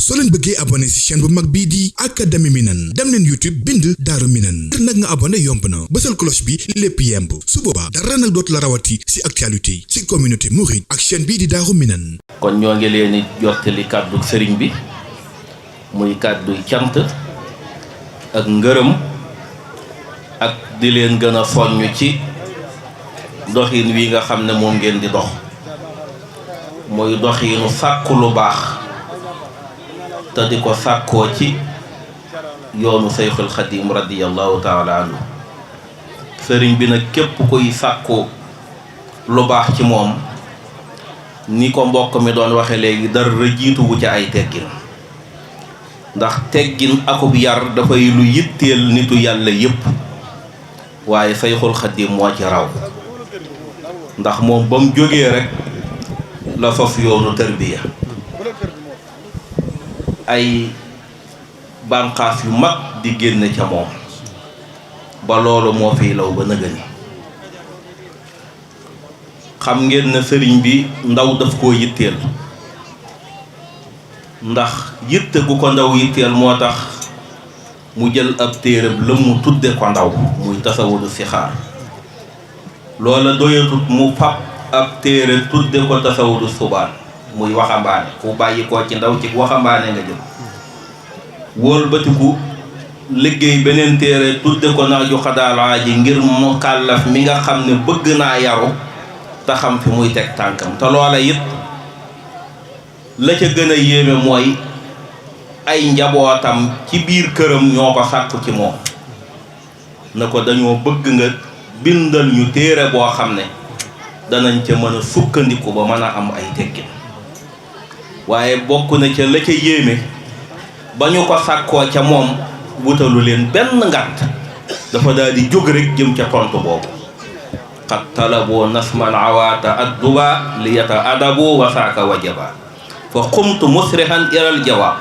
soo leen bëggee abonné ci chaîne bu mag bii di Académie Minane dem leen YouTube bind Daaru Minane ngir nag nga abonné yomb na bësal cloche bi lépp yemb su boobaa dara nag dootu la rawati ci actualité ci communauté mouride ak chaîne bii di Daaru Minane. kon ñoo ngi leen di jottali kàddu sëriñ bi muy kàddu cant ak ngërëm ak di leen gën a soññ ci doxin wi nga xam ne moom ngeen di dox muy doxinu sàkku lu baax te di ko sàkkoo ci yoonu Seyxul Xadim radiyallahu taala anhu sëriñ bi nag képp kuy sàkku lu baax ci moom ni ko mbokk mi doon waxe léegi dara jiituwu ci ay teggin ndax teggin akub yar dafay lu yitteel nitu yàlla yépp waaye Seyxul Xadim moo ci raw ndax moom ba mu jógee rek la sos yoonu tarbiya ay bànqaas yu mag di génn ca moom ba loolu moo fiy law ba nëgëni xam ngeen ne sëriñ bi ndaw daf koo yitteel ndax yitte gu ko ndaw yitteel moo tax mu jël ab téeram lëm mu tudde ko ndaw muy tasawudu sixaar loola doyatut mu fab ab téere tudde ko tasawudu subaan muy waxambaane ku bàyyi ko ci ndaw ci waxambaane nga jëm wëlbatiku liggéey beneen téere tudde ko naaju xadaalaa ji ngir mu kàllaf mi nga xam ne bëgg naa yaru te xam fi muy teg tànkam te loola it la ca gën a yéeme mooy ay njabootam ci biir këram ñoo ko sàkku ci moom na ko dañoo bëgg nga bindal ñu téere boo xam ne danañ ca mën a sukkandiku ba mën a am ay teggin waaye bokk na ca la ca yéeme ba ñu ko sàkkoo ca moom wutalu leen benn ngànt dafa daal di jóg rek jëm ca tontu boobu qad talaboo nasman awaata adduba li yata adabu wasaaka wajaba fa xumtu musrihan ilal jawaab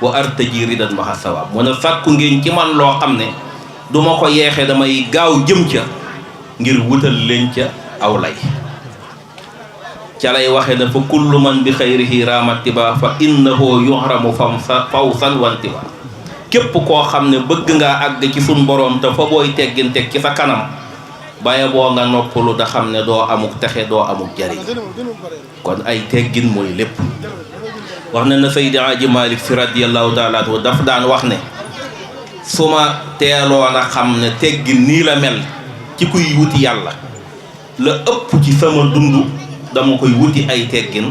wa artaji ridan maxa sawaab mun a sàkku ngeen ci man loo xam ne duma ko yeexe damay gaaw jëm ca ngir wutal leen ca aw lay ca lay waxe na fa kullu man bi xayrihi raamatiba fa innahu yuhramu fawsan wantiba képp koo xam ne bëgg ngaa àgg ci sun boroom te fa booy teggin teg ci sa kanam baye boo nga noppalu da xam ne doo amuk texe doo amuk jariñ kon ay teggin mooy lépp wax na Seydi Aji Malik Si radiyallahu taala anhu daf daan wax ne su ma teeloon a xam ne teggin nii la mel ci kuy wuti yàlla la ëpp ci sama dund dama koy wuti ay teggin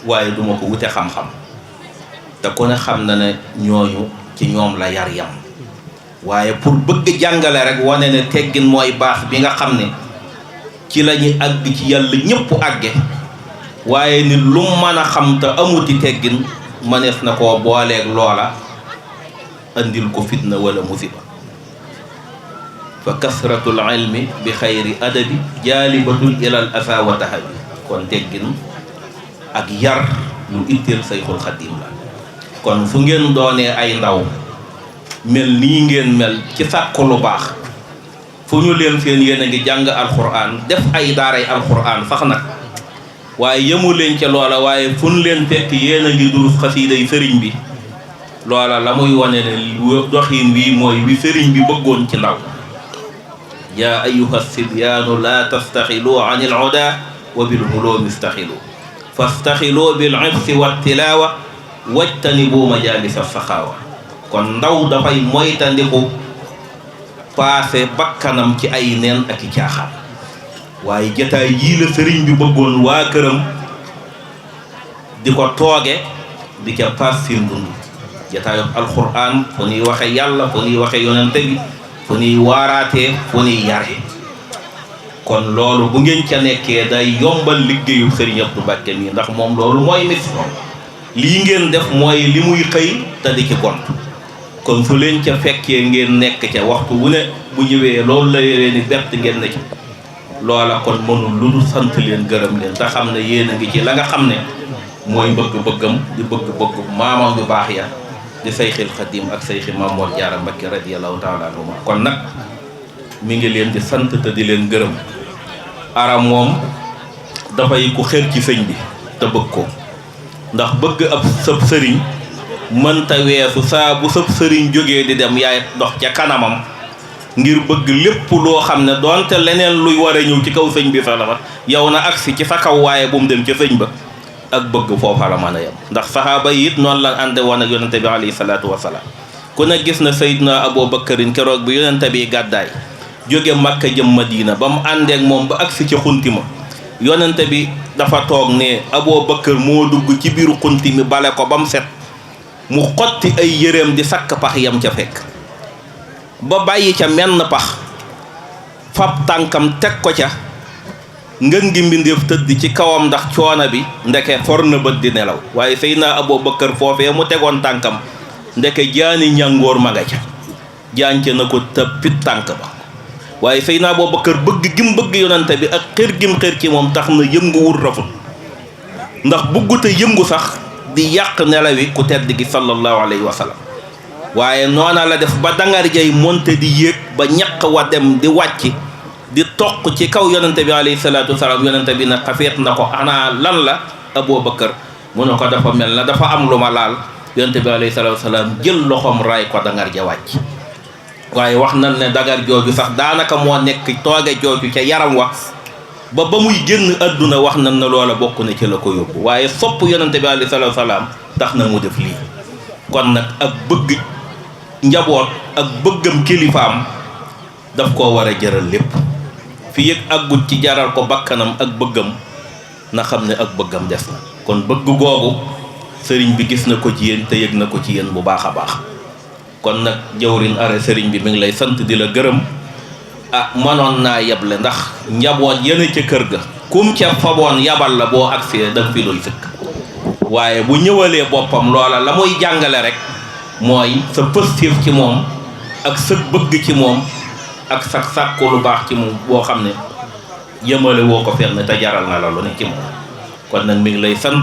waaye duma ko wute xam-xam te ku ne xam na ne ñooñu ci ñoom la yar yam waaye pour bëgg jàngale rek wane ne teggin mooy baax bi nga xam ne ci la ñu àgg ci yàlla ñépp àgge waaye nit lu mën a xam te amuti teggin mënees na koo booleeg loola andil ko fitna wala musiba fa kasratul ilmi bi xayri adabi jaalibatul ilal asa wa tahabi kon teggin ak yar lu itteel Sayxul Xadim la kon fu ngeen doonee ay ndaw mel nii ngeen mel ci sàkku lu baax fu ñu leen seen yéen a ngi jàng alxuraan def ay daaray alxuraan sax nag waaye yemu leen ca loola waaye fu ñu leen fekk yéen a ngi durus xasiiday sëriñ bi loola la muy wane ne doxin wi mooy wi sëriñ bi bëggoon ci ndaw yaa ayyuha sibyaanu laa tastaxilu an il uda wa bil hulumi staxilu fastaxilu bil ifsi wa tilaawa wajtanibu majalisa saxaawa kon ndaw dafay moytandiku paase bakkanam ci ay neen ak i caaxaan waaye jataay yii la sëriñ bi bëggoon waa këram di ko tooge di ca paas seen dund jataayu alxuraan fu ñuy waxe yàlla fu ñuy waxe yonente bi fu ñuy waaraatee fu ñuy yare kon loolu bu ngeen ca nekkee day yombal liggéeyu sëriñ Abdou Mbacké mi ndax moom loolu mooy mission lii ngeen def mooy li muy xëy te di ci gont kon fu leen ca fekkee ngeen nekk ca waxtu wu ne bu ñëwee loolu la leen di bett ngeen ne ci loola kon mënul lu dul sant leen gërëm leen te xam ne yéen a ngi ci la nga xam ne mooy bëgg-bëggam di bëgg-bëgg maamam yu baax ya di Sayxul Xadim ak Sayxi Maam Mor Jaara Mbacké radiyallahu taala anhuma kon nag mi ngi leen di sant te di leen gërëm aram moom dafay ku xër ci sëñ bi te bëgg ko ndax bëgg ab sëb sëriñ mënta weesu saa bu sëb sëriñ jógee di dem yaay dox ca kanamam ngir bëgg lépp loo xam ne doonte leneen luy war a ñëw ci kaw sëñ bi salama yow na agsi ci sa kaw waaye bu mu dem ca sëñ ba ak bëgg foofa la mën a yem ndax saxaaba yi it noonu la ànde woon ak yonente bi alayhi salaatu wasalaam ku ne gis na Seydina Abu Bakarin keroog bi yonente bi gàddaay jóge Makka jëm Madina ba mu àndeek moom ba agsi ci xunti ma yonente bi dafa toog ne Abu Bakar moo dugg ci biiru xunti mi bale ko ba mu set mu xotti ay yëreem di sakk pax yam ca fekk ba bàyyi ca menn pax fab tànkam teg ko ca ngën gi mbindeef tëdd ci kawam ndax coono bi ndeke for na bët di nelaw waaye Seydina Abu Bakar foofee mu tegoon tànkam ndeke jaani ñàngoor ma nga ca jaance na ko tëppit tànk ba waaye Seydina Abu Bakar bëgg gim bëgg yonante bi ak xër gim xër ci moom tax na yënguwul rafut ndax bëggut a yëngu sax di yàq nelawi ku tedd gi sallallahu alayhi wa sallam waaye noona la def ba dangar jay monte di yéeg ba ñaq wa dem di wàcc di toq ci kaw yonente bi alayhi salaatu wasalaam yonente bi nag xafeet na ko ana lan la Abu Bakar mu ne ko dafa mel na dafa am lu ma laal yonente bi alayhi salaatu wasalaam jël loxoom raay ko dangar ja wàcc waaye wax nan ne dangar jooju sax daanaka moo nekk tooge jooju ca yaram wa ba muy génn àdduna wax nan na loola bokk na ci la ko yóbbu waaye sopp yonente bi alayhi salaatu wasalaam tax na mu def lii kon nag ak bëgg njaboot ak bëggam kilifaam daf koo war a jaral lépp fi yëg àggut ci jaral ko bakkanam ak bëggam na xam ne ak bëggam des na kon bëgg googu sëriñ bi gis na ko ci yéen te yëg na ko ci yéen bu baax a baax kon nag jawrin are sëriñ bi mi ngi lay sant di la gërëm mënoon naa yeble ndax njaboot yéen ca kër ga kum ca faboon yabal la boo agsee danga fi doy sëkk waaye bu ñëwalee boppam loola la muy jàngale rek mooy sa pëstéef ci moom ak sa bëgg ci moom ak sa sàkku lu baax ci moom boo xam ne yëmale woo ko fenn te jaral na la lu ne ci moom kon nag mi ngi lay sant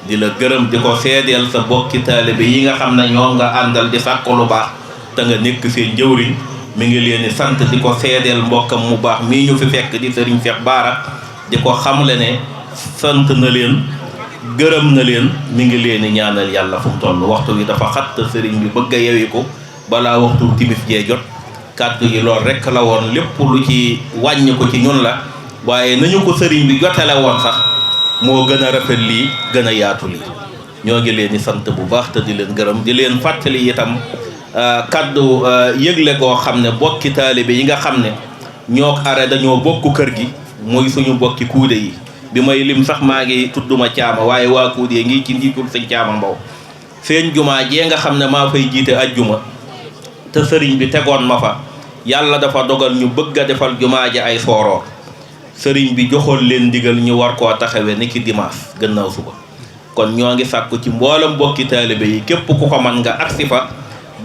di la gërëm di ko seedeel sa bokki taalibe yi nga xam ne ñoo nga àndal di sàkku lu baax te nga nekk seen jëwriñ mi ngi leen di sant di ko seedeel mbokkam mu baax mii ñu fi fekk di sëriñ Cheikh Bara di ko xamle ne sant na leen gërëm na leen mi ngi leen di ñaanal yàlla fu mu toll waxtu wi dafa xat sëriñ bi bëgg a yewi ko balaa waxtu timis jee jot kàddu yi lool rekk la woon lépp lu ci wàññi ko ci ñun la waaye nañu ko sëriñ bi jotale woon sax moo gën a rafet lii gën a yaatu lii ñoo ngi leen di sant bu baax te di leen gërëm di leen fàttali itam kàddu yëgle goo xam ne bokki taalibe yi nga xam ne ñoo are dañoo bokk kër gi muy suñu bokki kuude yi bi may lim sax maa ngi tudduma caama waaye waa kuude ngi ci njiitul sëñ caama mbaw seen jumaa jee nga xam ne maa fay jiite ajjuma te sëriñ bi tegoon ma fa yàlla dafa dogal ñu bëgg a defal jumaa ji ay sooroor sëriñ bi joxoon leen ndigal ñu war koo taxawee ni ki dimanche gannaaw suba kon ñoo ngi sàkku ci mboolam bokki taalibe yi képp ku ko man nga agsi fa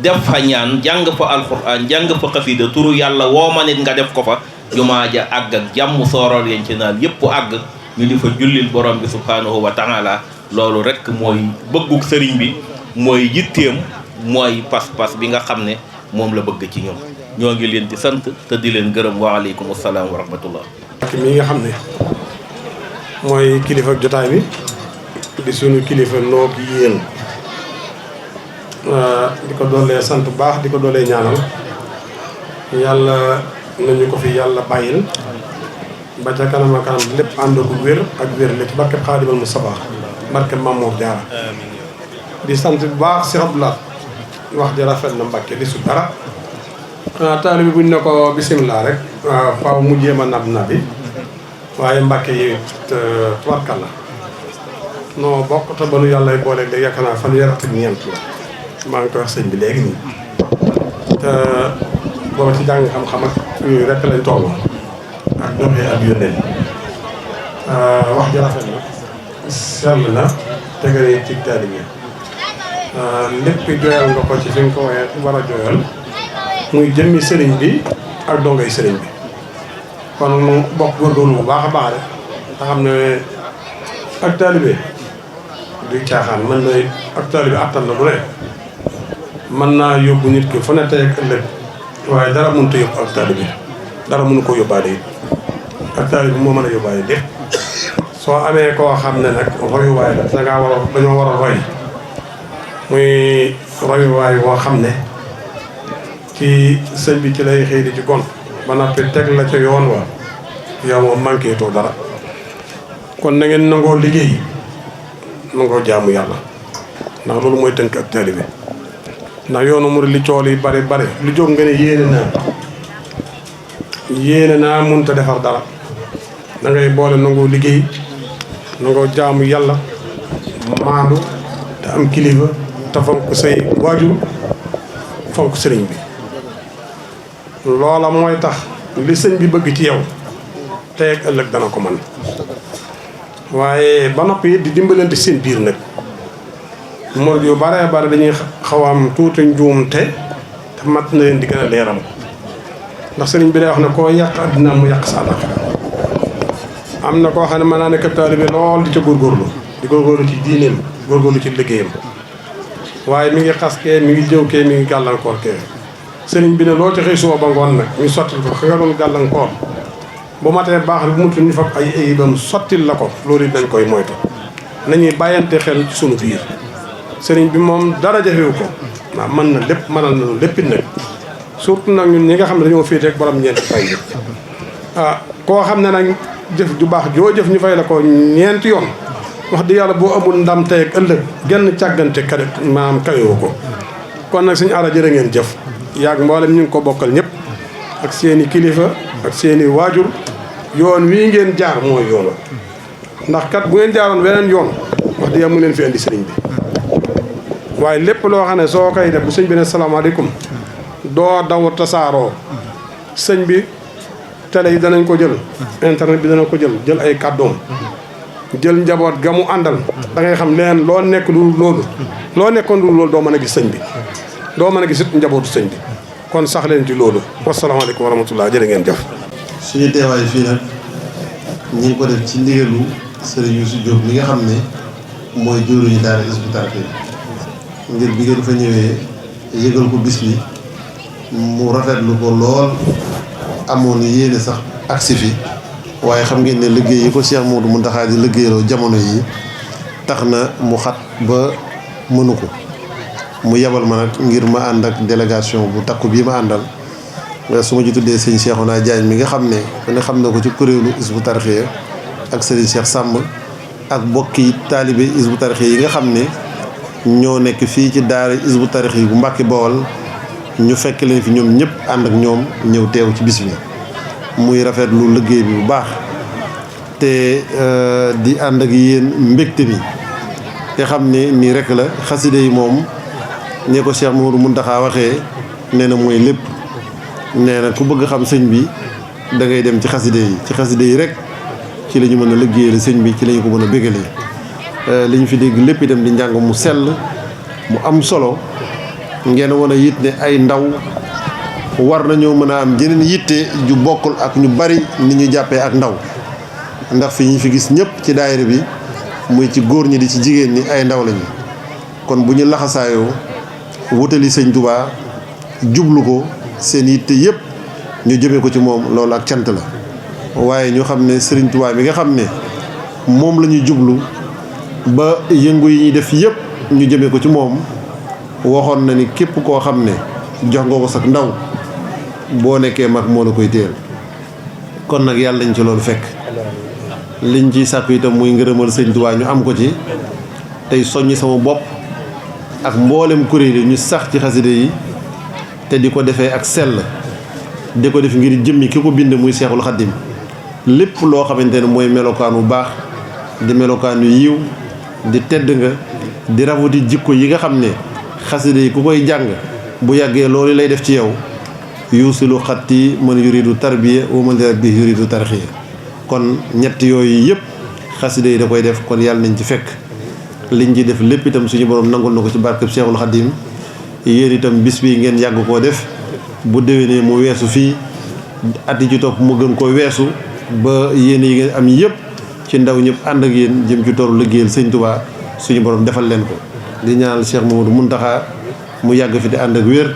def fa ñaan jàng fa alxuraan jàng fa xasida turu yàlla woo ma nit nga def ko fa jumaa ja àgg ak jàmm sooroor yañ ci naan yépp àgg ñu di fa jullil borom bi subhaanahu wa taala loolu rek mooy bëgguk sëriñ bi mooy yitteem mooy pas-pas bi nga xam ne moom la bëgg ci ñoom ñoo ngi leen di sant te di leen gërëm waaleykum salaam wa rahmatullah mi nga xam ne mooy kilifa jotaay bi di suñu kilifa noo ki yéen di ko doolee sant bu baax di ko doolee ñaanal yàlla nañu ko fi yàlla bàyyil ba ca kanam a kanam lépp ànd ko wér ak wér la ci barkeb Xaadimal Mustafaa barkeb Maam Moor Jaara di sant bu baax si Abdoulaye wax ji rafet na Mbàkke di su dara taalibe bi buñ ne ko bisimilah rek faaw mu jéem a nabi waaye Mbàkke yi tubarkalla non bokk te ba nu yàlla boole de yaakaar naa fan weer ak ñeent la maa ngi koy wax sëñ bi léegi nii te booba ci jàng xam-xam ak yooyu rek lañ toll ak doxee ak yónnee wax ji rafet na sell na tegale ci taalibe lépp jooyal nga ko ci fi nga ko war a jooyal muy jëmmi sëriñ bi ak dongay sëriñ bi kon mu bokk góorgóorlu bu baax a baax rek nga xam ne ak taalibe duy caaxaan mën na ak taalibe attan na bu ne mën naa yóbbu nit ki fu ne tey ak ëllëg waaye dara mënut a yóbbu ak taalibe dara mënu ko yóbbaale it ak taalibe moo mën a yóbbaale lépp soo amee koo xam ne nag royuwaay la dangaa war a dañoo war a roy muy royuwaay woo xam ne ci sëñ bi ci lay xëy di ci gont ba noppi teg la ca yoon wa yow moom manqué too dara kon na ngeen nangoo liggéey nangoo jaamu yàlla ndax loolu mooy tënk ak taalibe ndax yoonu murid li cool yi bari bari lu jóg nga ne yéene naa mënut a defar dara da ngay boole nangoo liggéey nangoo jaamu yàlla maandu te am kilifa te fonk say waajur fonk sëriñ bi loola mooy tax li sëñ bi bëgg ci yow tey ak ëllëg dana ko man waaye ba noppi di dimbalante seen biir nag murid yu bare bare dañuy xaw a am tuuti njuum te mat na leen di gën a leeram ndax sëriñ bi day wax ne koo yàq addina mu yàq sa àllaxira am na koo xam ne mën naa nekk taalibe lool di ca góorgóorlu ci diineem góorgóorlu ci liggéeyam waaye mi ngi xas kee mi ngi jëw kee mi ngi gàllankoor kee sëriñ bi ne loo ci xëy suba ba ngoon nag ñu sottil ko ka nga doon gàllankoor bu matee baax rek bu mutul ñu fab ay ayibam sottil la ko loolu it dañ koy moytu nañuy bàyyante xel ci sunu biir sëriñ bi moom dara jafewu ko waaw mën na lépp mënal na léppit nag surtout nag ñun ñi nga xam ne dañoo féete ak borom ñeenti fay yi koo xam ne nag jëf ju baax joo jëf ñu fay la ko ñeenti yoon wax di yàlla boo amul ndam tey ak ëllëg genn càggante kare maanaam kawewu ko kon nag suñu ara jërë ngeen jëf yaag mboolem ñu ngi ko bokkal ñëpp ak seeni kilifa ak seeni waajur yoon wii ngeen jaar mooy yoon ndax kat bu ngeen jaaroon weneen yoon wax di yàlla mu leen fi indi sëriñ bi waaye lépp loo xam ne soo koy def bu sëñ bi ne salaamaaleykum doo daw tasaaroo sëñ bi télé yi danañ ko jël internet bi dana ko jël ay kàddoom jël njaboot ga mu àndal da ngay xam leen loo nekk lu loolu loo nekkoon lu loolu doo mën a gis sëñ bi doo mën a gis it njabootu sëñ bi kon sax leen ci loolu wasalaamaaleykum wa rahmatullah jërë ngeen jëf suñu teewaay fii nag ñi ngi ko def ci ndigalu Serigne Youssou Diop mi nga xam ne mooy jëwriñu daara Hizbut Tarqiyyah ngir bi ngeen fa ñëwee yëgal ko bis bi mu rafetlu ko lool amoon yéene sax agsi fi waaye xam ngeen ne liggéey yi ko Cheikh Modou Mountakha di liggéeyloo jamono yi tax na mu xat ba mënu ko mu yebal ma nag ngir ma ànd ak délégation bu takku bii ma àndal su ma ci tuddee sëñ Cheikhouna Diagne mi nga xam ne ku ne xam na ko ci kuréelu Hizbut Tarqiyyah ak sëriñ Cheikh Samb ak bokki taalibe Hizbut Tarqiyyah yi nga xam ne ñoo nekk fii ci daara Hizbut Tarqiyyah bu Mbàkke Bawol ñu fekk leen fi ñoom ñëpp ànd ak ñoom ñëw teew ci bis bi muy rafetlu liggéey bi bu baax te di ànd ak yéen mbégte mi te xam ne nii rek la xaside yi moom ne ko Cheikh Mouhamadou Mountakha waxee nee na mooy lépp nee na ku bëgg xam sëñ bi da ngay dem ci xaside yi rek ci la ñu mën a liggéeyal sëñ bi ci la ñu ko mën a bégalee li ñu fi dégg lépp itam di njàng mu sell mu am solo ngeen wan a yit ne ay ndaw war nañoo mën a am jeneen yitte ju bokkul ak ñu bari ni ñu jàppee ak ndaw ndax fi ñu fi gis ñëpp ci daayira bi muy ci góor ñi di ci jigéen ñi ay ndaw lañu kon bu ñu laxasaayoo wutali sëñ Tuubaa jublu ko seen yitte yëpp ñu jëmee ko ci moom loolu ak cant la waaye ñu xam ne sëriñ Tuubaa bi nga xam ne moom la ñu jublu ba yëngu yi ñuy def yëpp ñu jëmee ko ci moom waxoon na ni képp koo xam ne jox nga ko sax ndaw boo nekkee mag moo la koy téel kon nag yàlla nañ ci loolu fekk liñ ciy sàkku itam muy ngërëmal sëñ Tuubaa ñu am ko ci tey soññi sama bopp ak mboolem kuréel yi ñu sax ci xaside yi te di ko defee ak sell di ko def ngir jëmmi ki ko bind muy Seexul Xaddim lépp loo xamante ne mooy melokaan bu baax di melokaan yu yiw di tedd nga di rafeti jikko yi nga xam ne xaside yi ku koy jàng bu yàggee loolu lay def ci yow yuusilu xatti man yuridu tarbiya wa man rabbi yuridu tarxiya kon ñett yooyu yëpp xaside yi da koy def kon yàlla nañ ci fekk liñ ci def lépp itam suñu borom nangul na ko ci barkeb Seexul Xaddim yéen itam bis bi ngeen yàgg koo def bu déwénee mu weesu fii at yi ci topp mu gën koo weesu ba yéen yi ngeen am yëpp ci ndaw ñëpp ànd ak yéen jëm ci toolu liggéeyal sëñ Tuubaa suñu borom defal leen ko di ñaanal Cheikh Mouhamadou Mountakha mu yàgg fi di ànd ak wér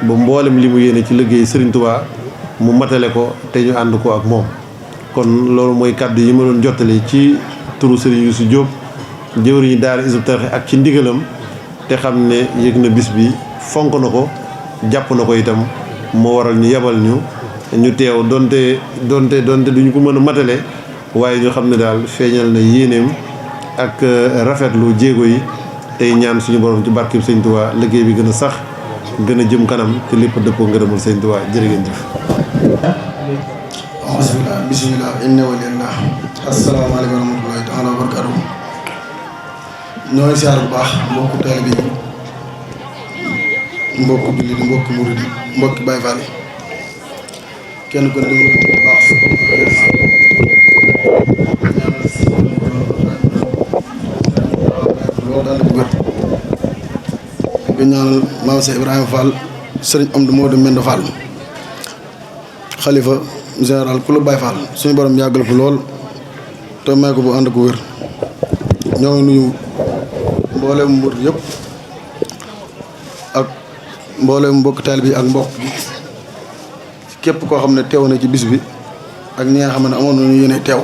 ba mboolem li mu yéene ci liggéey Serigne Touba mu matale ko te ñu ànd ko ak moom kon loolu mooy kàddu yi ma doon jottali ci turu Serigne Youssou Diop jëwriñu daara Hizbut Tarqiyyah ak ci ndigalam te xam ne yëg na bis bi fonk na ko jàpp na ko itam moo waral ñu yebal ñu teew donte duñu ko mën a matale waaye ñu xam ne daal feeñal na yéeneem ak rafetlu jéego yi tey ñaan suñu borom ci barkeb Sëñ Tuubaa liggéey bi gën a sax gën a jëm kanam te lépp dëppoo ngërëmul Sëñ Tuubaa jërë ngeen jëf. bismillah inna walillah asalaamaaleykum wa rahmatullahi taala wa barakatuh ñoo ngi siyaar bu baax mbokku taalibe yi mbokku jullit yi mbokku murid yi mbokki Baay Faal yi kenn ko ne bu baax loolu daal di wér di ñaanal maam Cheikh Ibrahima Fall sëriñ Amdu Moodu Mend Fall xalifa général ku la Baay Faal suñu borom yàggal ko lool te may ko bu ànd ko wér ñoo ngi nuyu mboolem mbir yëpp ak mboolem mbokk taalibe bi ak mbokk bi képp koo xam ne teew na ci bis bi ak ñi nga xam ne amoon nañu yéene teew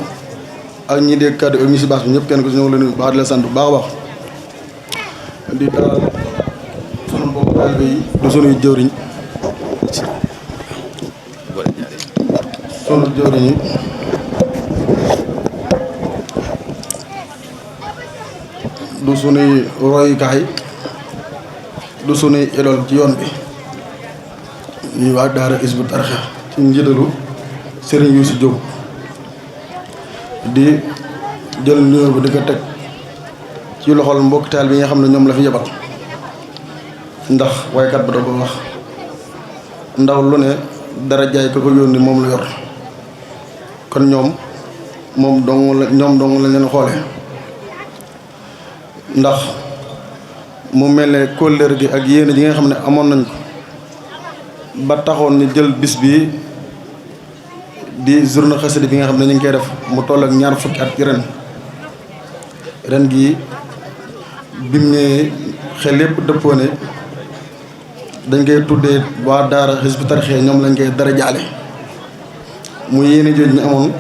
ak ñi dégg kàddu ak ñi si baas bi ñëpp kenn ko si ñëw la nuyu baax di la sant bu baax a baax di dalal sunu mbokk taalibe yi du sunuy jëwriñ sunu jëwriñ yi du sunuy royukaay du sunuy idol ci yoon bi ñuy waa daara Hizbut Tarqiyyah ci njiitalu Serigne Youssou Diop di jël nuyoo bi di ko teg ci loxol mbokk taal bi nga xam ne ñoom la fi yebal ndax waykat ba da ko wax ndaw lu ne dara jaay ko yónni moom la yor kon ñoom dong lañ leen xoolee ndax mu mel ne kóllëre gi ak yéene ji nga xam ne amoon nañ ko ba taxoon ñu jël bis bi di journée xasida bi nga xam ne ñu ngi koy def mu toll ak ñaar fukki at ci ren gii bim ñëwee xel lépp dëppoo ne dañ koy tuddee waa daara Hizbut Tarqiyyah ñoom lañ koy dara jaale mu yéene jooju ñu amoon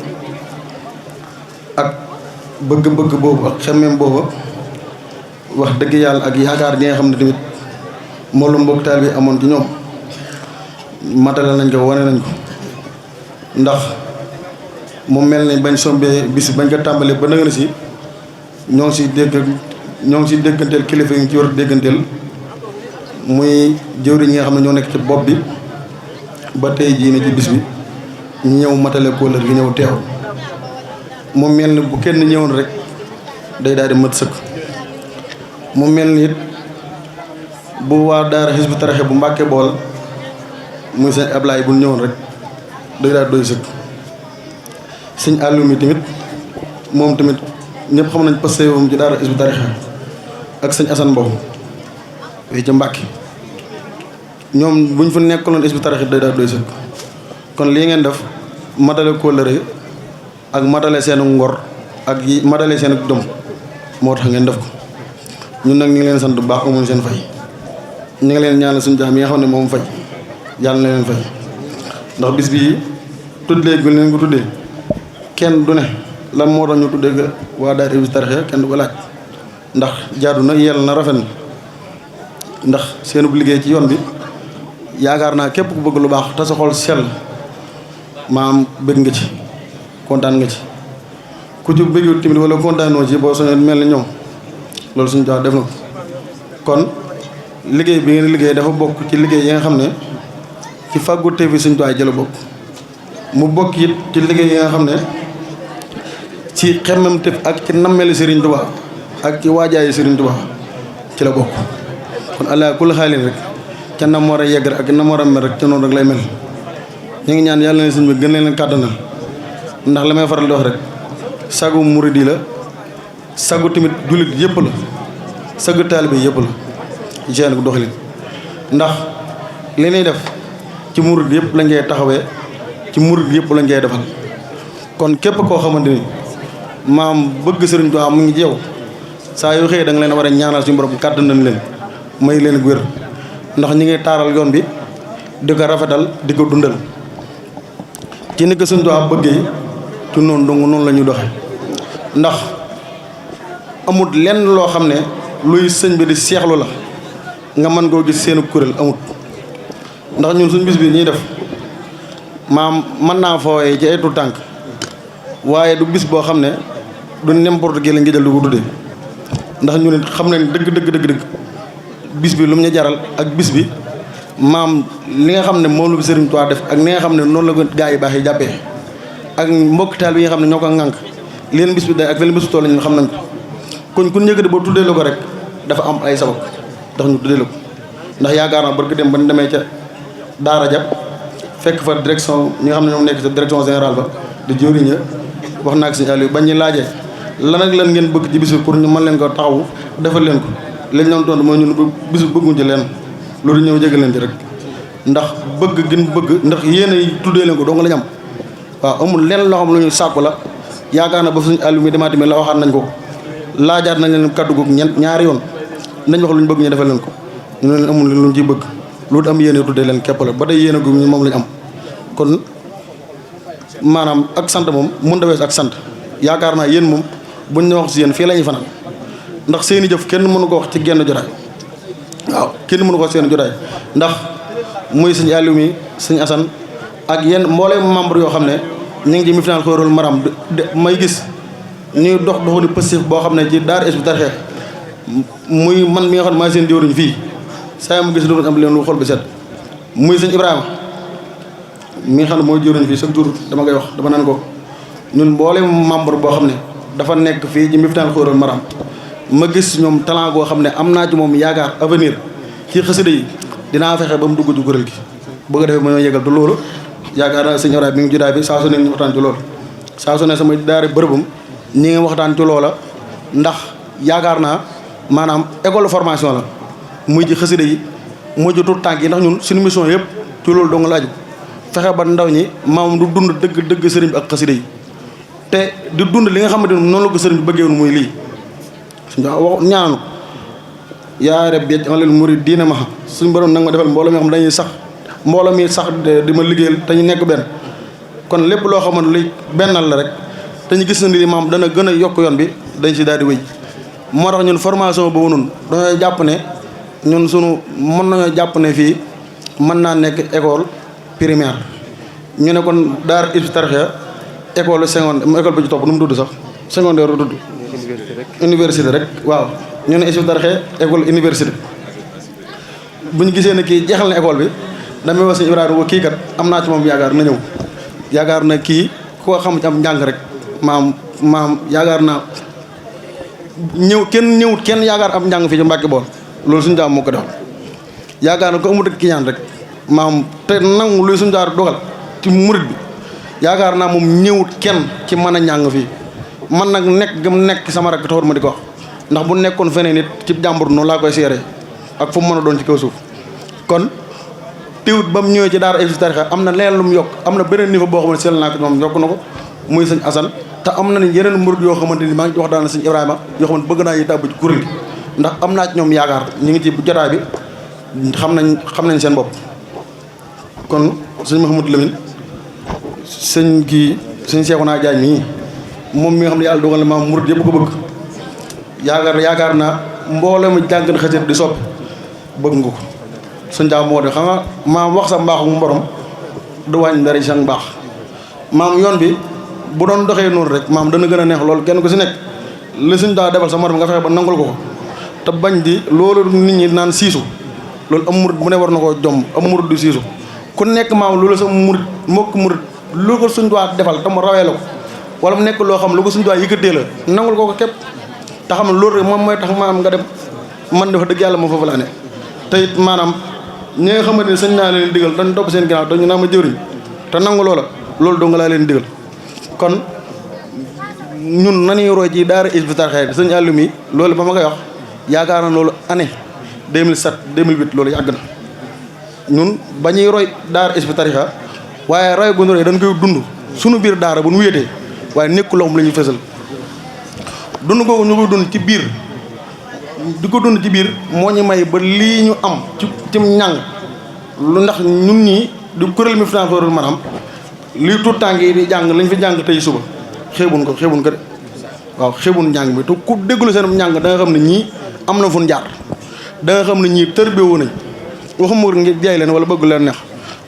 ak bëgg-bëgg boobu ak xemmeem boobu wax dëgg yàlla ak yaakaar gi nga xam ne tamit moo lu mbokk taal bi amoon ci ñoom matale nañ ko wane nañ ko ndax mu mel ni bañ sombee bis bañ ko tàmbalee ba nanga na si ñoo ngi si dégganteel kilifa yi ñu ci war a dégganteel muy jëwriñ ñi nga xam ne ñoo nekk ci bopp bi ba tey jii ne ci bis bi ñu ñëw matale kóolër gi ñëw teew mu mel ni bu kenn ñëwoon rek day daal di mat sëkk mu mel ni it bu waa daara Hizbut Tarqiyyah bu Mbàkke Bool muy sëñ Ablaye bu ñëwoon rek day daal doy sëkk sëñ Aliou mi tamit moom tamit ñëpp xam nañ pasteewam ci daara Hizbut Tarqiyyah ak sëñ Assane Mbow fii ca Mbàkke ñoom buñ fa nekkaloon Hizbut Tarqiyyah day daal doy sëkk kon lii ngeen def matale kóllëre ak matale seen ngor ak yi matale seen jom moo tax ngeen def ko ñun nag ñu ngi leen sant bu baax amuñ seen fay ñu ngi leen ñaanal suñu jaam yi nga xam ne moom fay yàlla na leen fay ndax bis bii tuddee gu leen ko tuddee kenn du ne lan moo tax ñu tuddee ga waa daara Hizbut Tarqiyyah kenn du ko laaj ndax jaadu na yell na rafet na ndax seenub liggéey ci yoon bi yaakaar naa képp ku bëgg lu baax te sa xol sell maam bëgg nga ci kontaan nga ci ku ci bëggul tamit wala kontaanoo ci boo soñoon mel ni ñoom loolu suñu jox def na ko kon liggéey bi ngeen liggéey dafa bokk ci liggéey yi nga xam ne ci fàggu te fi suñu doy jëla bokk mu bokk it ci liggéey yi nga xam ne ci xemmam te ak ci nammeli Serigne Touba ak ci waajaayi Serigne Touba ci la bokk kon allah kulli xaalin rek ca nam war a yegg rek ak nam war a mel rek ca noonu rek lay mel ñu ngi ñaan yàlla na sëñ bi gën leen kàttanal ndax la may faral di wax rek sagu murid yi la sagu tamit jullit yëpp la sagu taalibe yëpp la seen ko doxalin ndax li ñuy def ci murid yëpp lañ koy taxawee ci murid yëpp lañ koy defal kon képp koo xamante ni maam bëgg Sëriñ Tuubaa mu ngi ci yow saa yu xëyee da nga leen war a ñaanal suñu borom kàttanal leen may leen wér ndax ñi ngi taaral yoon bi di ko rafetal di ko dundal ci ni ko Sëriñ Tuubaa bëggee ci noonu dong noonu la ñuy doxe ndax amut lenn loo xam ne luy sëñ bi di seexlu la nga mën koo gis seenu kuréel amut ndax ñun suñ bis bi ñuy def maam mën naa fooyee ci ay tuut tànk waaye du bis boo xam ne du n'importe qui lañ ngi jël du ko tuddee ndax ñu ne xam nañ dëgg bis bi lu mu ñu jaral ak bis bi maam li nga xam ne moom lu Sëriñ Tuubaa def ak li nga xam ne noonu la ko gaa yi baax yi jàppee ak mbokk taal bi nga xam ne ñoo ko ŋànk leen bis bi day ak leen bisu tool ñun xam nañ ko kon ku ñëkkati boo tuddee la ko rek dafa am ay sabab ndax ñu tuddee la ko ndax yaakaar naa barki dem ba ñu demee ca daara ja fekk fa direction ñi nga xam ne ñoom nekk ca direction générale ba di jëwriñ wax naa ak sëñ Aliou bañ ñu laajee lan ak lan ngeen bëgg ci bis bi pour ñu mën leen ko taxawu defal leen ko lañ doon tontu mooy ñun bis bi bëgguñ ci leen loolu ñëw jégal leen ci rek ndax bëgg gën bëgg ndax yéen ay tuddee leen ko doo nga la ñam waaw amul leen loo xam lu ñu sàkku la yaakaar na ba suñu Aliou mi demaat mi la waxaat nañ ko laajaat nañ leen kaddu googu ñaari yoon nañ wax lu ñu bëgg ñu defal leen ko ñu leen amul lu ñu ciy bëgg loolu am yéene tuddee leen képp la ba tey yéene gu ñu moom lañ am kon maanaam ak sant moom mën da wees ak sant yaakaar naa yéen moom buñ ne wax si yéen fii la ñuy fanaan ndax seeni jëf kenn mënu ko wax ci genn jotaay waaw kenn mënu ko wax seen jotaay ndax muy sëñ Aliou mi sëñ Assane ak yenn mbooleem membre yoo xam ne ñu ngi ci Miftaahul Xuyuurul Maram may gis ñuy dox di positif boo xam ne ci daara Hizbut Tarqiyyah muy man mi nga xam ne maa seen jëwriñ fii saa mu gis lu am leen lu xol bi set muy sëñ Ibrahima mi nga xam ne mooy jëwriñ fii chaque jour dama koy wax dama naan ko ñun mbooleem membre boo xam ne dafa nekk fii ci Miftaahul Xuyuurul Maram ma gis ñoom talent goo xam ne am naa ci moom yaakaar avenir ci xasida yi dinaa fexe ba mu dugg ci kuréel gi bëgg a defee ma yëgal te loolu yaakaar naa sëñ Ibrahima mi ngi judaay bi saa su ne ñu waxtaan ci loolu saa su ne sama daara bërëbam ñi ngi waxtaan ci loola ndax yaakaar naa maanaam école de formation la muy ci xasida yi muy ci tout tànk yi ndax ñun suñu mission yëpp ci loolu dong laaju fexe ba ndaw ñi maam du dund dëgg sëriñ bi ak xasida yi te di dund li nga xamante ne noonu la ko sëriñ bi bëggeewoon muy lii wax ñaanu yaa rab bi alal murid diina ma suñu borom nag ma defal mbooloo mi xam dañuy sax mbooloo mi sax di ma liggéeyal te ñu nekk benn kon lépp loo xamante luy bennal la rek te ñu gis na ni maam dana gën a yokk yoon bi dañ si daal di wéy moo tax ñun formation boobu noonu dañoo jàpp ne ñun sunu mën nañoo jàpp ne fii mën naa nekk école primaire ñu ne kon daara Hizbut Tarqiyyah école secondaire école bi ci topp nu mu tudd sax secondaire tudd université rek waaw ñu ne Hizbut Tarqiyyah école université bu ñu gisee ne kii jeexal na école bi damay wax sëñ Ibrahima kii kat am naa ci moom yaakaar na ñëw yaakaar na kii koo xam ci am njàng rek maam yaakaar naa ñëwut kenn yaakaar am njàng fii ci Mbàkke Bool loolu suñu daam moo ko defal yaakaar na ko amut ak kiñaan rek maam te nangu luy suñu daar dogal ci murit bi yaakaar naa moom ñëwut kenn ci mën a njàng fii man nag nekk gëm nekk sama rek taxul ma di ko wax ndax bu nekkoon feneen nit ci jàmbur noonu laa koy seeree ak fu mu mën a doon ci kaw suuf kon teewut ba mu ñëwee ci daara Hizbut Tarqiyyah am na leen lu mu yokk am na beneen niveau boo xam ne seel naa ko moom yokk na ko muy sëñ Assane te am na ni yeneen murid yoo xamante ni maa ngi ci wax daal sëñ Ibrahima yoo xamante bëgg naa yi tàbb ci kuréel gi ndax am naa ci ñoom yaakaar ñu ngi ci jotaay bi xam nañ seen bopp kon sëñ Mouhamadou Lamine sëñ Cheikhouna Diagne mii moom mi nga xam ne yàlla dogal na maam murid yëpp ko bëgg yaakaar naa mbooloo mu jàng na xasida di soppi bëgg nga ko sëñ daa moo de xam nga maam wax sa mbaaxu mu borom du wàññi dara sa mbaax maam yoon bi bu doon doxee noonu rek maam dana gën a neex loolu kenn ku si nekk li suñ daa defal sa morom nga fexe ba nangul ko te bañ di loolu nit ñi naan siisu loolu am murid bu ne war na koo jomb am murid du siisu ku nekk maam loolu sa murid mokk murid lu ko suñ daa defal te mu rawee la ko wala mu nekk loo xam lu ko suñ daa yëkkatee la nangul ko képp te xam ne loolu rek moom mooy tax maam nga dem man dafa dëgg yàlla moom foofu laa ne te it maanaam ñi nga xamante ne sañ naa leen digal dañ topp seen ginnaaw dañu naa ma jëriñ te nangu loola loolu doo nga laa leen digal kon ñun nañuy roy ci daara Hizbut Tarqiyyah sëñ Aliou mi loolu ba ma koy wax yaakaar na loolu année 2007 2008 loolu yàgg na ñun ba ñuy roy daara Hizbut Tarqiyyah waaye roy gu ñu roy dañ koy dund suñu biir daara bu ñu wéetee waaye nekkul loo xam la ñuy fësal dund googu ñu koy dund ci biir di ko dund ci biir moo ñu may ba lii ñu am ci ñàng lu ndax ñun ñii di kuréel Miftaahul Xuyuuril Maram lii tuut tànk yi di jàng lañ fi jàng tey suba xeebun ko de waaw xeebun njàng bi te ku dégglu seen njàng da nga xam ne ñii am na fu ñu jaar da nga xam ne ñii tërbeewu nañ waxuma ngir jaay leen wala bëgg leen neex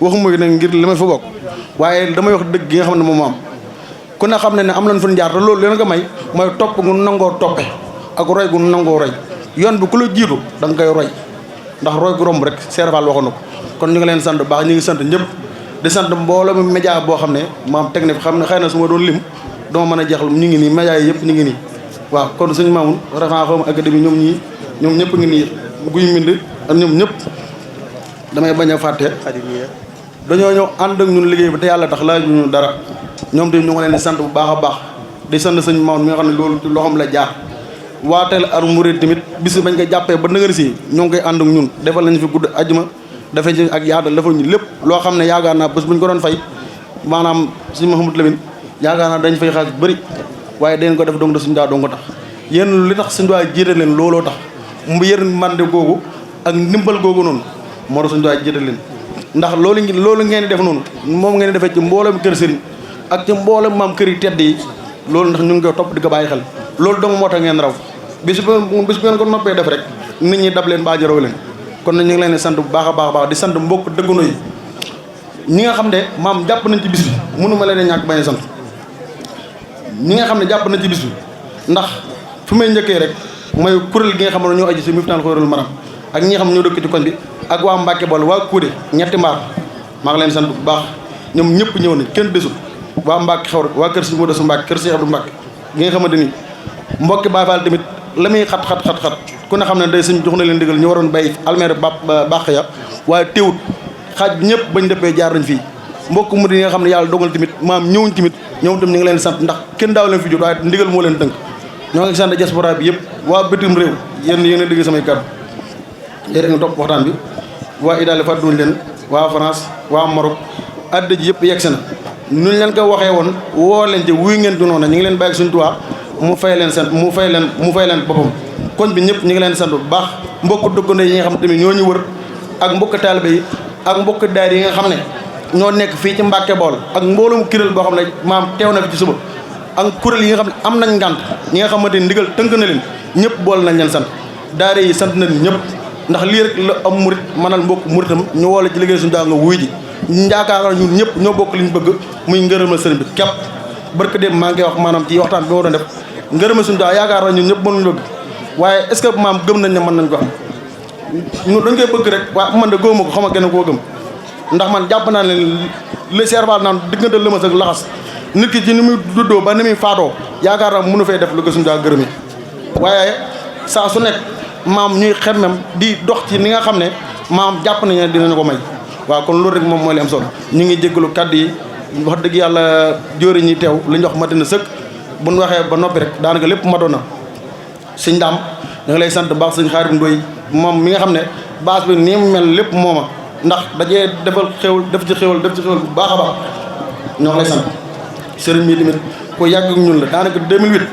waxuma nag ngir li ma fa bokk waaye damay wax dëgg gi nga xam ne moom am ku ne xam ne am nañ fu ñu jaar te loolu leen nga may mooy topp gu nangoo toppe ak roy gu nangoo roy yoon bi ku la jiitu da nga koy roy ndax roy gu romb rek Serval waxoon na ko kon ñu ngi leen sant bu baax ñu ngi sant ñëpp di sant mbooloo mi média boo xam ne maam teg na fi xam ne xëy na su ma doon lim dama mën a jeexal ñu ngi nii média yi yëpp ñu ngi nii waaw kon suñu maamun référent xawma académie ñoom ñëpp ngi nii guy mbind ak ñoom ñëpp damay bañ a fàtte dañoo ñëw ànd ak ñun liggéey bi te yàlla tax laaj ñu dara ñoom tamit ñu ngi leen di sant bu baax a baax di sant sëñ maamun mi nga xam ne loolu ci loxoom la jaar waateel ar murid tamit bis bañ ko jàppee ba nëgër si ñoo ngi koy ànd ak ñun defal nañu fi gudd ajuma dafa ci ak yaatal dafa ñu lépp loo xam ne yaakaar naa bés bu ñu ko doon fay maanaam suñu Mouhamadou Lamine yaakaar naa dañ fay xaalis bëri waaye dañ ko def dong da suñu daa dong ko tax yéen li tax suñu daa jiital leen looloo tax mu yër mande googu ak ndimbal googu noonu moo tax suñu daa jiital leen ndax loolu ngeen di def noonu moom ngeen di defee ci mboolem kër sëriñ ak ci mboolem maam kër yi tedd yi loolu ndax ñu ngi koy topp di ko bàyyi xel loolu dong moo tax ngeen raw bis bu ngeen ko noppee def rek nit ñi dab leen baa jaraw leen kon nag ñu ngi leen di sant bu baax a baax di sant mbokk dëggandoo yi ñi nga xam ne maam jàpp nañ ci bis bi mënu ma leen ñàkk bañ a sant ñi nga xam ne jàpp nañ ci bis bi ndax fu may njëkkee rek mooy kuréel gi nga xam ne ñoo aji si Miftaahul Xuyuuril Maram ak ñi nga xam ne ñoo dëkk ci koñ bi ak waa Mbàkke Bool waa Kuude ñetti mbaar maa ngi leen sant bu baax ñoom ñëpp ñëw nañ kenn desul waa Mbàkke xew rek waa kër si Modou Mbàkke kër si Abdou Mbàkke gi nga xamante ni mbokki Baay Faal tamit la muy xat ku ne xam ne day sëñ jox na leen digal ñu waroon bay almeer bàq ya waaye teewut xaaj bi ñëpp bañ dëppee jaar nañ fii mbokk mu di nga xam ne yàlla dogal tamit maam ñëwuñ tamit ñoom tam ñu ngi leen sant ndax kenn daaw leen fi jot waaye ndigal moo leen tënk ñoo ngi sant diaspora bi yëpp waa bitim réew yéen a dégg samay kàddu yéen a ngi topp waxtaan bi waa Italie fàttuwuñ leen waa France waa Maroc adda ji yëpp yegg si na nuñ leen ko waxee woon woo leen ci wuy ngeen dunoon na ñu ngi leen bàyyi suñu tuwaa mu fay leen boppam koñ bi ñëpp ñu ngi leen sant bu baax mbokk dëkkandoo yi nga xam tamit ñoo ñu wër ak mbokk taalibe yi ak mbokk daayira yi nga xam ne ñoo nekk fii ci Mbàkke Bool ak mboolum kuréel boo xam ne maam teew na fi ci suba ak kuréel yi nga xam ne am nañ ngànt ñi nga xamante ni ndigal tënk na leen ñëpp bool nañ leen sant daayira yi sant nañ ñëpp ndax lii rek la am murit manal mbokk muritam ñu woole ci liggéey suñu daa nga wuy ji yaakaar ñun ñëpp ñoo bokk liñ bëgg muy ngërëmal sëriñ bi képp barke dem maa ngi wax maanaam ci waxtaan bi ma doon def ngërëmal suñu daa yaakaar na ñun ñëpp mënuñ bëgg waaye est-ce que maam gëm nañ ne mën nañ ko am ñu dañ koy bëgg rek waaye man de góoma ko xam nga kenn koo gëm ndax man jàpp naa ne le Serval naan diggante lëmas ak laxas nit ki ci ni muy duddoo ba ni muy faatoo yaakaar naa mënu fay def lu ko suñu daa gërëm yi waaye saa su nekk maam ñuy xemmem di dox ci ni nga xam ne maam jàpp nañ ne dinañu ko may waaw kon loolu rek moom mooy li am solo ñu ngi jéggalu kàddu yi wax dëgg yàlla jóori ñi teew li ñu wax matina sëkk buñ waxee ba noppi rek daanaka lépp matoon na sëñ Daam da nga lay sant baax sëñ Xaadim Ndoy moom mi nga xam ne base bi nii mu mel lépp mooma ndax dajee defal xewal def ci xewal bu baax a baax ñoo ngi lay sant sëriñ mi tamit ko yàgg ak ñun la daanaka 2008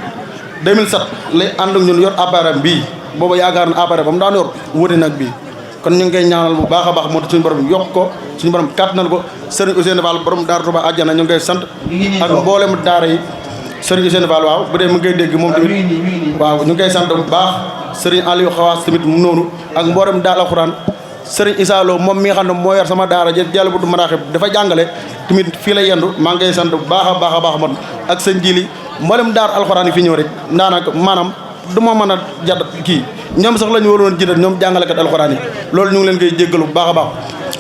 2007 lay ànd ak ñun yor appareil bii booba yaakaar na appareil ba mu daan yor wute nag bii kon ñu ngi koy ñaanal bu baax a baax moo tax suñu borom yokk ko suñu borom kàttanal ko sëriñ Ousseynou Fall borom Daara Touba àjjana ñu ngi koy sant ak mboolem daara yi sëriñ Ousseynou Fall waaw bu dee mu ngi koy dégg moom tamit waaw ñu ngi koy sant bu baax sëriñ Aliou Xawaas tamit mu noonu ak mboolem daal alxuraan sëriñ Issa Lo moom mi nga xam ne moo yor sama daara jàll bu du maraaxib dafa jàngale tamit fii la yendu maa ngi koy sant bu baax a baax a baax man ak sëñ Jili mboolem daar alxuraan yi fi ñëw rek daanaka maanaam du ma mën a jadd kii ñoom sax la ñu waroon jiital ñoom jàngalekat alxuraan yi loolu ñu ngi leen koy jéggalu bu baax a baax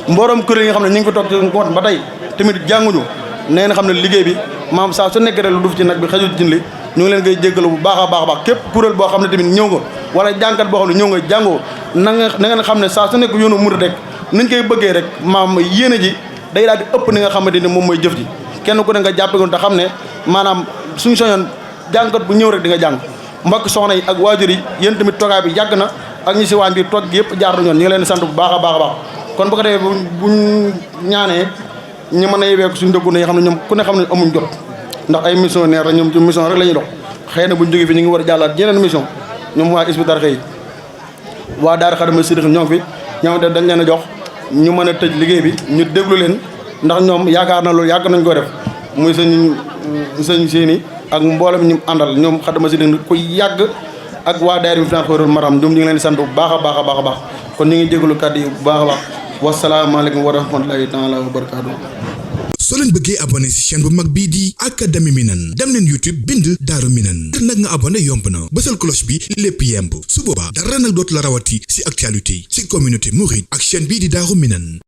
mboolem kuréel yi nga xam ne ñu ngi fi toog ci ngoon ba tey tamit jànguñu nee na xam ne liggéey bi maam saa su nekk rek lu duf ci nag bi xajul ci li ñu ngi leen koy jéggalu bu baax a baax a baax képp kuréel boo xam ne tamit ñëw nga wala jàngkat boo xam ne ñëw nga jàngoo na ngeen xam ne saa su nekk yoonu murid rek nañ koy bëggee rek maam yéene ji day daal di ëpp ni nga xamante ni moom mooy jëf ji kenn ku ne nga jàppe ko te xam ne maanaam suñu soñoon jàngkat bu ñëw rek di nga jàng mbokk soxna yi ak waajur yi yéen tamit toogaay bi yàgg na ak ñi si waañ bi toog gi yëpp jaar na ñoon ñu ngi leen di sant bu baax a baax a baax kon bu ko defee buñ ñaanee ñu mën a yebeeku suñu dëkku ne xam ne ñoom ku ne xam ne amuñ jot ndax ay missionnaire la ñoom ci mission rek la ñuy dox xëy na buñ jógee fi ñu ngi war a jàllaat yeneen mission ñoom waa Hizbut Tarqiyyah waa Daara Xadama Sidix ñoo ngi fi ñoom dañ leen a jox ñu mën a tëj liggéey bi ñu déglu leen ndax ñoom yaakaar na loolu yàgg nañ ko def muy sëñ seeni ak mboolem ñu àndal ñoom Xadama Sidix ku yàgg ak waa daayira mi finance Xóoyul Maram ñoom ñu ngi leen di sant bu baax a baax a baax a baax kon ñu ngi jégalu kàddu yi bu baax a baax wasalaamaaleykum wa rahmatulahi taala wa barakaatu. soo leen bëggee abonné ci chaîne bu mag bii di Académie Minane dem leen YouTube bind Daaru Minane ngir nag nga abonné yomb na bësal cloche bi lépp yemb su boobaa dara nag dootu la rawati ci actualité ci communauté mouride ak chaîne bii di Daaru Minane.